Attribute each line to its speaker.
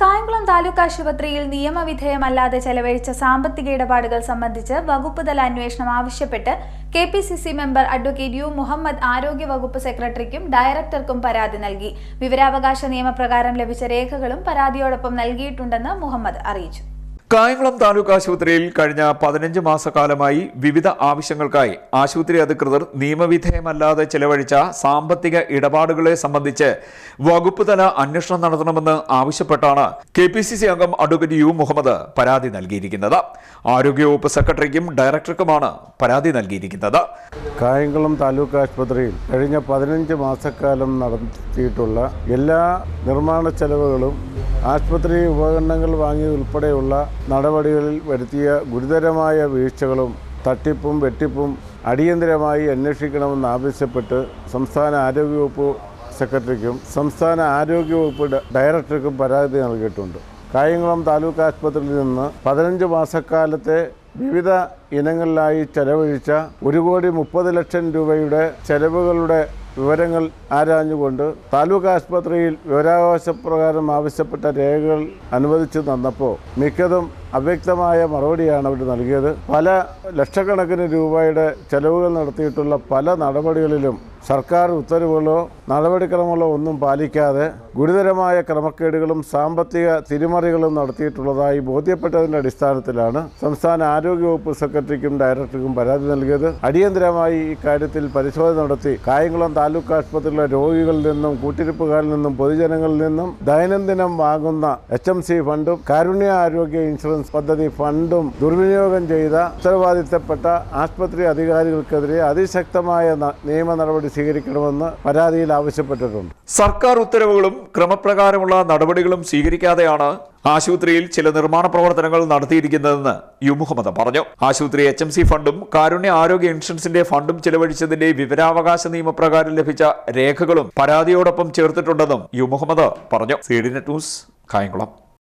Speaker 1: കായംകുളം താലൂക്ക് ആശുപത്രിയിൽ നിയമവിധേയമല്ലാതെ ചെലവഴിച്ച സാമ്പത്തിക ഇടപാടുകൾ സംബന്ധിച്ച് വകുപ്പുതല അന്വേഷണം ആവശ്യപ്പെട്ട് KPCC member advocate U Muhammad ആരോഗ്യ വകുപ്പ് സെക്രട്ടറിക്കും ഡയറക്ടർക്കും പരാതി നൽകി. വിവരാവകാശ നിയമപ്രകാരം ലഭിച്ച രേഖകളും പരാതിയോടൊപ്പം നൽകിയിട്ടുണ്ടെന്ന് മുഹമ്മദ് അറിയിച്ചു.
Speaker 2: കായംകുളം താലൂക്ക് ആശുപത്രിയിൽ കഴിഞ്ഞ 15 മാസക്കാലമായി വിവിധ ആവശ്യങ്ങൾക്കായി ആശുപത്രി അധികൃതർ നിയമവിധേയമല്ലാതെ ചെലവഴിച്ച സാമ്പത്തിക ഇടപാടുകളെ സംബന്ധിച്ച് വകുപ്പുതല അന്വേഷണം നടത്തണമെന്ന് ആവശ്യപ്പെട്ടാണ് കെപിസിസി അംഗം അഡ്വക്കേറ്റ് യു മുഹമ്മദ് പരാതി നൽകിയിരിക്കുന്നത്. ആരോഗ്യവകുപ്പ് സെക്രട്ടറിക്കും ഡയറക്ടർക്കുമാണ് പരാതി നൽകിയിരിക്കുന്നത്.
Speaker 3: കായംകുളം താലൂക്ക് ആശുപത്രിയിൽ കഴിഞ്ഞ 15 മാസക്കാലം നടത്തിയിട്ടുള്ള എല്ലാ നിർമ്മാണ ചെലവുകളും ആശുപത്രി ഉപകരണങ്ങൾ വാങ്ങിയതുൾപ്പെടെയുള്ള നടപടികളിൽ വരുത്തിയ ഗുരുതരമായ വീഴ്ചകളും തട്ടിപ്പും വെട്ടിപ്പും അടിയന്തരമായി അന്വേഷിക്കണമെന്നാവശ്യപ്പെട്ട് സംസ്ഥാന ആരോഗ്യവകുപ്പ് സെക്രട്ടറിക്കും സംസ്ഥാന ആരോഗ്യവകുപ്പ് ഡയറക്ടർക്കും പരാതി നൽകിയിട്ടുണ്ട്. കായംകുളം താലൂക്ക് ആശുപത്രിയിൽ നിന്ന് 15 മാസക്കാലത്തെ വിവിധ ഇനങ്ങളിലായി ചെലവഴിച്ച 1,30,00,000 രൂപയുടെ ചെലവുകളുടെ വിവരങ്ങൾ ആരാഞ്ഞുകൊണ്ട് താലൂക്ക് ആശുപത്രിയിൽ വിവരാവകാശപ്രകാരം ആവശ്യപ്പെട്ട രേഖകൾ അനുവദിച്ചു തന്നപ്പോൾ മിക്കതും അവ്യക്തമായ മറുപടിയാണ് അവർ നൽകിയത്. പല ലക്ഷക്കണക്കിന് രൂപയുടെ ചെലവുകൾ നടത്തിയിട്ടുള്ള പല നടപടികളിലും സർക്കാർ ഉത്തരവുകളോ നടപടിക്രമങ്ങളോ ഒന്നും പാലിക്കാതെ ഗുരുതരമായ ക്രമക്കേടുകളും സാമ്പത്തിക തിരിമറികളും നടത്തിയിട്ടുള്ളതായി ബോധ്യപ്പെട്ടതിൻ്റെ അടിസ്ഥാനത്തിലാണ് സംസ്ഥാന ആരോഗ്യവകുപ്പ് സെക്രട്ടറിക്കും ഡയറക്ടർക്കും പരാതി നൽകിയത്. അടിയന്തരമായി ഇക്കാര്യത്തിൽ പരിശോധന നടത്തി കായംകുളം താലൂക്ക് ആശുപത്രിയിലെ രോഗികളിൽ നിന്നും കൂട്ടിരിപ്പുകാരിൽ നിന്നും പൊതുജനങ്ങളിൽ നിന്നും ദൈനംദിനം വാങ്ങുന്ന HMC ഫണ്ടും കാരുണ്യ ആരോഗ്യ ഇൻഷുറൻസ് പദ്ധതി ഫണ്ടും ദുർവിനിയോഗം ചെയ്ത ഉത്തരവാദിത്തപ്പെട്ട ആശുപത്രി അധികാരികൾക്കെതിരെ അതിശക്തമായ നിയമ നടപടി സ്വീകരിക്കണമെന്ന് പരാതിയിൽ ആവശ്യപ്പെട്ടിട്ടുണ്ട്.
Speaker 2: സർക്കാർ ഉത്തരവുകളും ക്രമപ്രകാരമുള്ള നടപടികളും സ്വീകരിക്കാതെയാണ് ആശുപത്രിയിൽ ചില നിർമ്മാണ പ്രവർത്തനങ്ങൾ നടത്തിയിരിക്കുന്നതെന്ന് യു മുഹമ്മദ് പറഞ്ഞു. ആശുപത്രി HMC ഫണ്ടും കാരുണ്യ ആരോഗ്യ ഇൻഷുറൻസിന്റെ ഫണ്ടും ചെലവഴിച്ചതിന്റെ വിവരാവകാശ നിയമപ്രകാരം ലഭിച്ച രേഖകളും പരാതിയോടൊപ്പം ചേർത്തിട്ടുണ്ടെന്നും യു മുഹമ്മദ് പറഞ്ഞു. CDNet news, Kayamkulam.